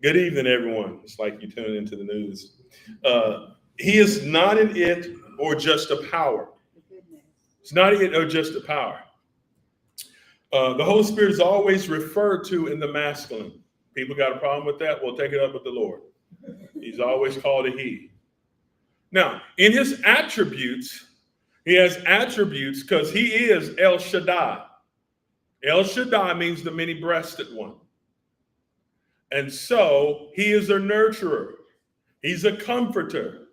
Good evening, everyone. It's like you tuned into the news. He is not an it or just a power. It's not it or just a power. The Holy Spirit is always referred to in the masculine. People got a problem with that? We'll take it up with the Lord. He's always called a he. Now, in his attributes, he has attributes because he is El Shaddai. El Shaddai means the many-breasted one. And so he is a nurturer. He's a comforter.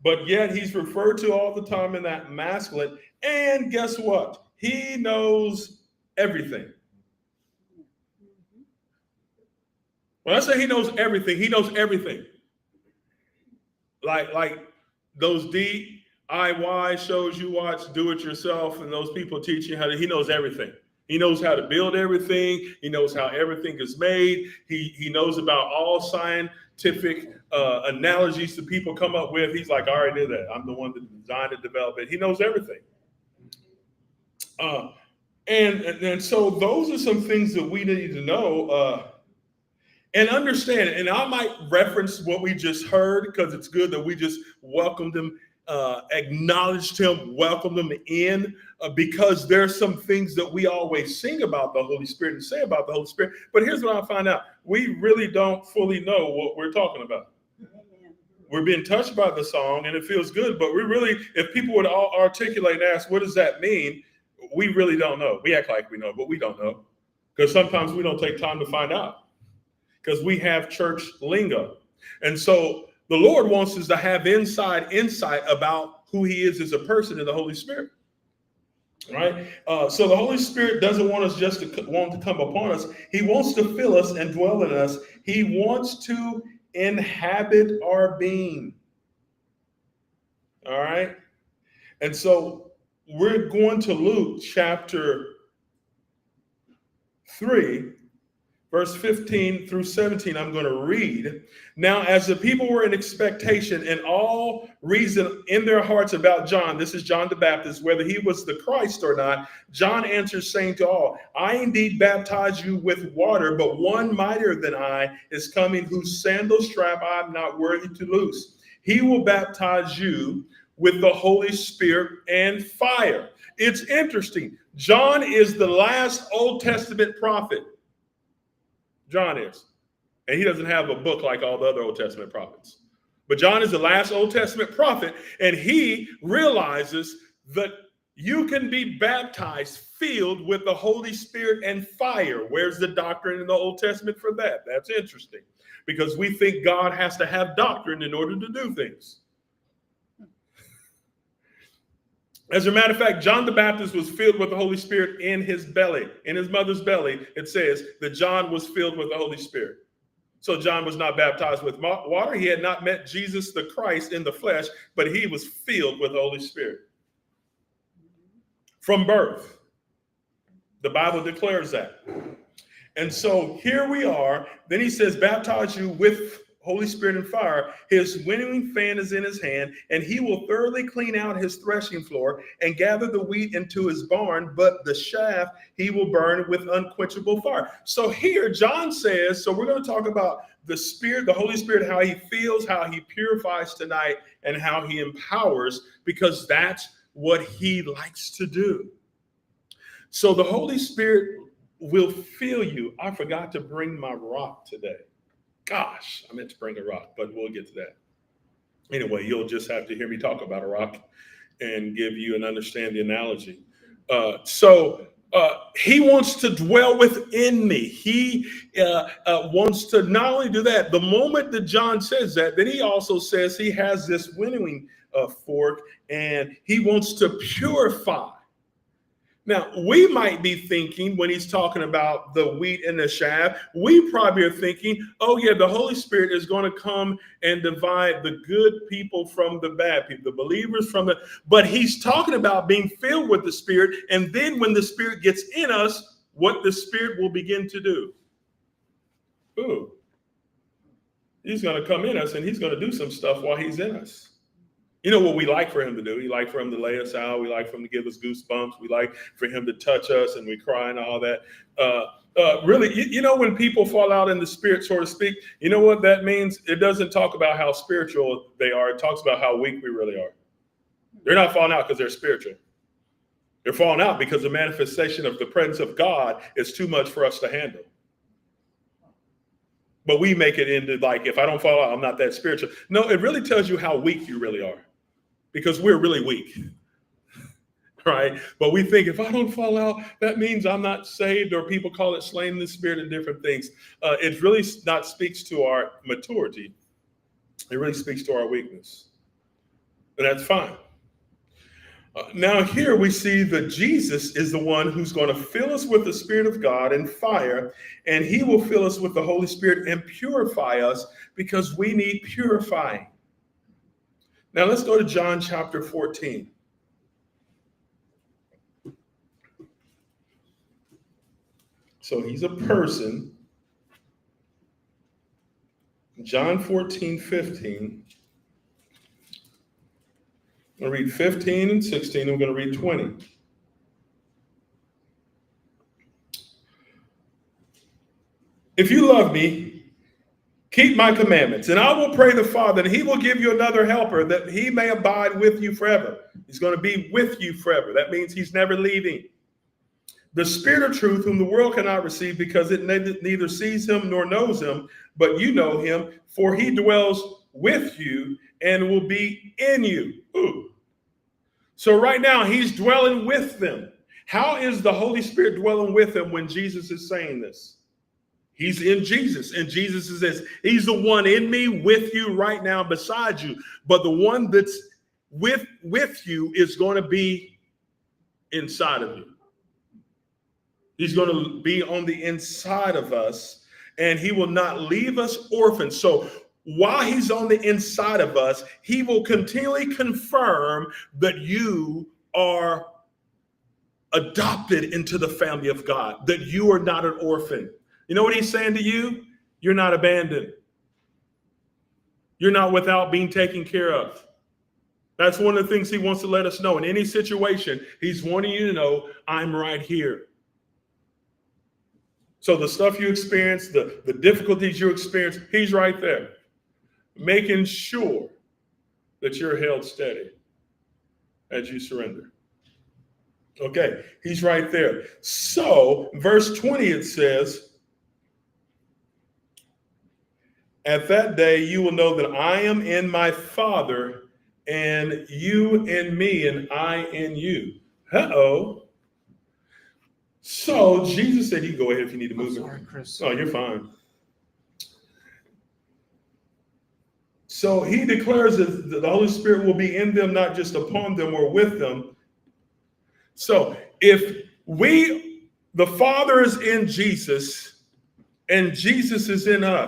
But yet he's referred to all the time in that masculine. And guess what? He knows everything. When I say he knows everything. Like those DIY shows you watch, do it yourself, and those people teach you he knows everything. He knows how to build everything. He knows how everything is made. He knows about all scientific analogies that people come up with. He's like, I already did that. I'm the one that designed and developed it. He knows everything. And so those are some things that we need to know and understand. And I might reference what we just heard because it's good that we just welcomed him, acknowledged him, welcomed him in, because there's some things that we always sing about the Holy Spirit and say about the Holy Spirit. But here's what I find out. We really don't fully know what we're talking about. We're being touched by the song and it feels good, but we really, if people would all articulate and ask, what does that mean? We really don't know. We act like we know, but we don't know. Because sometimes we don't take time to find out. Because we have church lingo. And so the Lord wants us to have insight about who he is as a person in the Holy Spirit. Right? So the Holy Spirit doesn't want us just to come upon us. He wants to fill us and dwell in us. He wants to inhabit our being. All right? And so we're going to Luke chapter 3, verse 15 through 17, I'm going to read. Now, as the people were in expectation and all reason in their hearts about John, this is John the Baptist, whether he was the Christ or not, John answers, saying to all, I indeed baptize you with water, but one mightier than I is coming, whose sandal strap I am not worthy to loose. He will baptize you with the Holy Spirit and fire. It's interesting. John is the last Old Testament prophet. John is. And he doesn't have a book like all the other Old Testament prophets. But John is the last Old Testament prophet, and he realizes that you can be baptized, filled with the Holy Spirit and fire. Where's the doctrine in the Old Testament for that? That's interesting, because we think God has to have doctrine in order to do things. As a matter of fact, John the Baptist was filled with the Holy Spirit in his belly. In his mother's belly, it says that John was filled with the Holy Spirit. So John was not baptized with water. He had not met Jesus the Christ in the flesh, but he was filled with the Holy Spirit. From birth. The Bible declares that. And so here we are. Then he says, baptize you with Holy Spirit and fire. His winnowing fan is in his hand, and he will thoroughly clean out his threshing floor and gather the wheat into his barn, but the chaff he will burn with unquenchable fire. So here John says, so we're going to talk about the Spirit, the Holy Spirit, how he feels, how he purifies tonight, and how he empowers, because that's what he likes to do. So the Holy Spirit will fill you. I forgot to bring my rock today. Gosh, I meant to bring a rock, but we'll get to that. Anyway, you'll just have to hear me talk about a rock and give you and understand the analogy. So he wants to dwell within me. He wants to not only do that, the moment that John says that, then he also says he has this winnowing fork, and he wants to purify. Now, we might be thinking when he's talking about the wheat and the chaff, we probably are thinking, oh, yeah, the Holy Spirit is going to come and divide the good people from the bad people, the believers from the. But he's talking about being filled with the Spirit. And then when the Spirit gets in us, what the Spirit will begin to do. Ooh, he's going to come in us and he's going to do some stuff while he's in us. You know what we like for him to do? We like for him to lay us out. We like for him to give us goosebumps. We like for him to touch us and we cry and all that. Really, you know, when people fall out in the spirit, so to speak, you know what that means? It doesn't talk about how spiritual they are. It talks about how weak we really are. They're not falling out because they're spiritual. They're falling out because the manifestation of the presence of God is too much for us to handle. But we make it into like, if I don't fall out, I'm not that spiritual. No, it really tells you how weak you really are, because we're really weak, right? But we think if I don't fall out, that means I'm not saved, or people call it slain in the spirit and different things. It really not speaks to our maturity. It really speaks to our weakness. And that's fine. Now here we see that Jesus is the one who's going to fill us with the Spirit of God and fire, and he will fill us with the Holy Spirit and purify us, because we need purifying. Now let's go to John chapter 14. So he's a person. John 14:15. I'm going to read 15 and 16. I'm going to read 20. If you love me, keep my commandments, and I will pray the Father, and he will give you another helper, that he may abide with you forever. He's going to be with you forever. That means he's never leaving. The Spirit of truth, whom the world cannot receive, because it neither sees him nor knows him, but you know him, for he dwells with you and will be in you. Ooh. So right now he's dwelling with them. How is the Holy Spirit dwelling with them when Jesus is saying this? He's in Jesus, and Jesus is this. He's the one in me, with you right now, beside you. But the one that's with you is going to be inside of you. He's going to be on the inside of us, and he will not leave us orphans. So while he's on the inside of us, he will continually confirm that you are adopted into the family of God, that you are not an orphan. You know what he's saying to you? You're not abandoned. You're not without being taken care of. That's one of the things he wants to let us know. In any situation, he's wanting you to know, I'm right here. So the stuff you experience, the difficulties you experience, he's right there, making sure that you're held steady as you surrender. Okay, he's right there. So verse 20, it says, at that day, you will know that I am in my Father, and you in me, and I in you. Uh-oh. So Jesus said, you can go ahead if you need to move. Sorry, Chris. Oh, you're fine. So he declares that the Holy Spirit will be in them, not just upon them or with them. So if the Father is in Jesus and Jesus is in us,